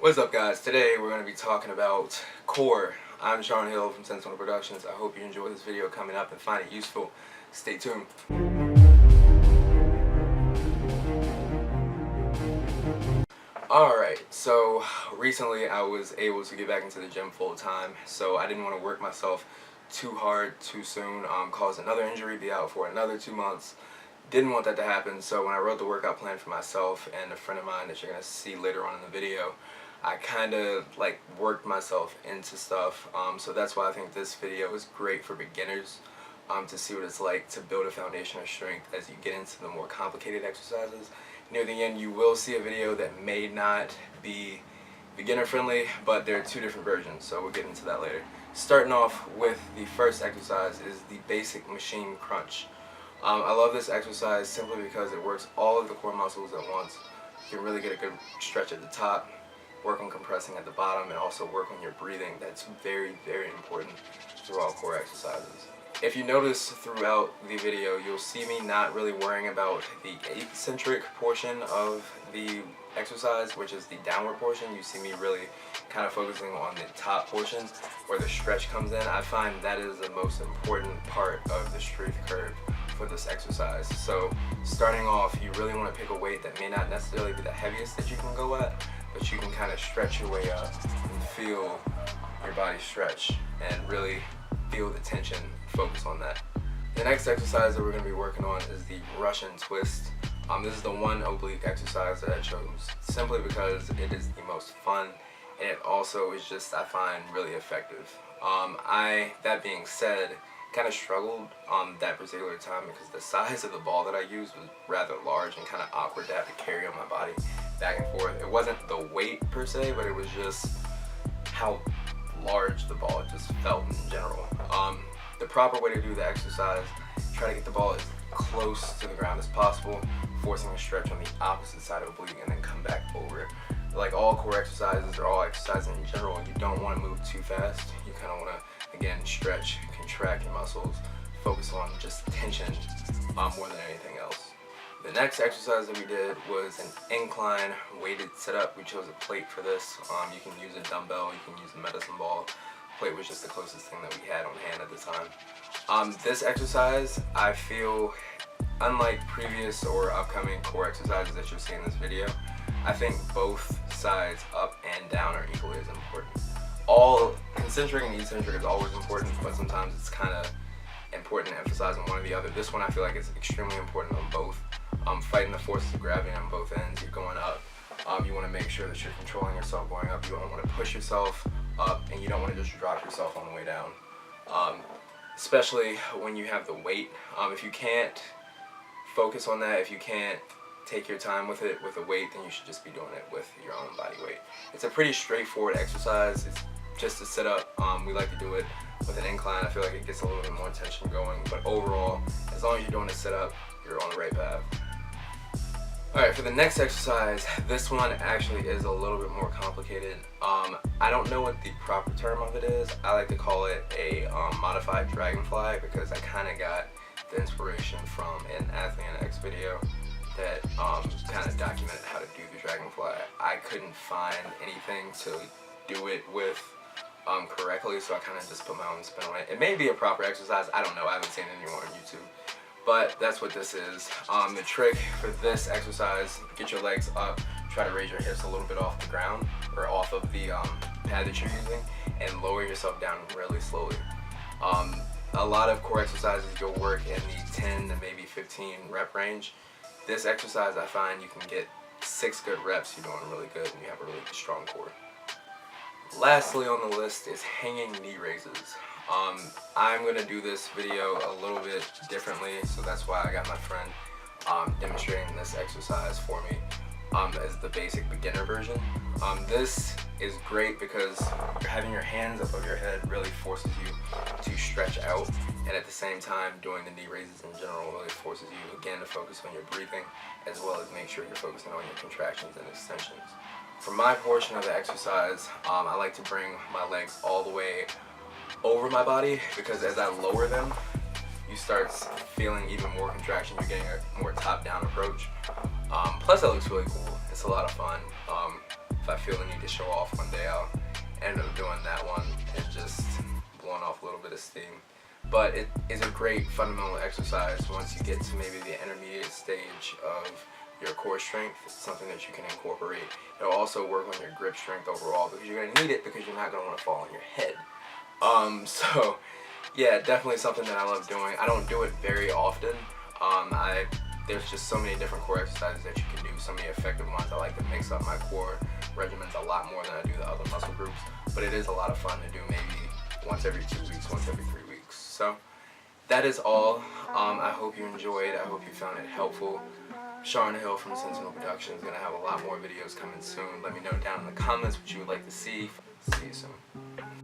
What's up, guys? Today we're going to be talking about core. I'm Sean Hill from Sentinel Productions. I hope you enjoy this video coming up and find it useful. Stay tuned. Alright, so recently I was able to get back into the gym full time, so I didn't want to work myself too hard too soon, cause another injury, be out for another 2 months. Didn't want that to happen, so when I wrote the workout plan for myself and a friend of mine that you're going to see later on in the video, I kind of like worked myself into stuff, so that's why I think this video is great for beginners, to see what it's like to build a foundation of strength as you get into the more complicated exercises. Near the end you will see a video that may not be beginner friendly, but there are two different versions, so we'll get into that later. Starting off with the first exercise is the basic machine crunch. I love this exercise simply because it works all of the core muscles at once. You can really get a good stretch at the top, work on compressing at the bottom, and also work on your breathing. That's very, very important through all core exercises. If you notice throughout the video, you'll see me not really worrying about the eccentric portion of the exercise, which is the downward portion. You see me really kind of focusing on the top portion where the stretch comes in. I find that is the most important part of the strength curve for this exercise. So starting off, you really want to pick a weight that may not necessarily be the heaviest that you can go at, but you can kind of stretch your way up and feel your body stretch and really feel the tension. Focus on that. The next exercise that we're going to be working on is the Russian twist. This is the one oblique exercise that I chose simply because it is the most fun, and it also is just, I find, really effective. That being said, kind of struggled on that particular time because the size of the ball that I used was rather large and kind of awkward to have to carry on my body back and forth. It wasn't the weight per se, but it was just how large the ball just felt in general. The proper way to do the exercise, try to get the ball as close to the ground as possible, forcing a stretch on the opposite side of the oblique, and then come back over it. Like all core exercises, or all exercises in general, you don't want to move too fast. You kind of want to, again, stretch, contract your muscles, focus on just tension more than anything else. The next exercise that we did was an incline weighted sit-up. We chose a plate for this. You can use a dumbbell, you can use a medicine ball. Plate was just the closest thing that we had on hand at the time. This exercise, I feel, unlike previous or upcoming core exercises that you'll see in this video, I think both sides, up and down, are equally as important. All concentric and eccentric is always important, but sometimes it's kind of important to emphasize on one or the other. This one I feel like is extremely important on both. Fighting the forces of gravity on both ends. You're going up. You want to make sure that you're controlling yourself going up. You don't want to push yourself up, and you don't want to just drop yourself on the way down. Especially when you have the weight. If you can't focus on that, if you can't take your time with it with a weight, then you should just be doing it with your own body weight. It's a pretty straightforward exercise. It's just a sit-up. We like to do it with an incline. I feel like it gets a little bit more tension going, but overall, as long as you're doing a sit-up, you're on the right path. Alright, for the next exercise, this one actually is a little bit more complicated. I don't know what the proper term of it is. I like to call it a modified dragonfly because I kind of got the inspiration from an Athlean X video that kind of documented how to do the dragonfly. I couldn't find anything to do it with correctly, so I kind of just put my own spin on it. It may be a proper exercise, I don't know, I haven't seen it anywhere on YouTube. But that's what this is. The trick for this exercise, get your legs up, try to raise your hips a little bit off the ground or off of the pad that you're using, and lower yourself down really slowly. A lot of core exercises you'll work in the 10 to maybe 15 rep range. This exercise I find you can get 6 good reps, you're doing really good and you have a really strong core. Lastly on the list is hanging knee raises. I'm going to do this video a little bit differently, so that's why I got my friend demonstrating this exercise for me as the basic beginner version. This is great because having your hands above your head really forces you to stretch out, and at the same time doing the knee raises in general really forces you again to focus on your breathing as well as make sure you're focusing on your contractions and extensions. For my portion of the exercise, I like to bring my legs all the way over my body because as I lower them, you start feeling even more contraction. You're getting a more top-down approach. Plus, it looks really cool. It's a lot of fun. if I feel the need to show off one day, I'll end up doing that one and just blowing off a little bit of steam. But it is a great fundamental exercise once you get to maybe the intermediate stage of your core strength. It's something that you can incorporate. It'll also work on your grip strength overall, because you're going to need it, because you're not going to want to fall on your head. So yeah, definitely something that I love doing. I don't do it very often. There's just so many different core exercises that you can do, so many effective ones. I like to mix up my core regimens a lot more than I do the other muscle groups, but it is a lot of fun to do maybe once every 2 weeks, once every 3 weeks. So that is all. I hope you enjoyed. I hope you found it helpful. Sean Hill from Sentinel Productions is going to have a lot more videos coming soon. Let me know down in the comments what you would like to see. See you soon.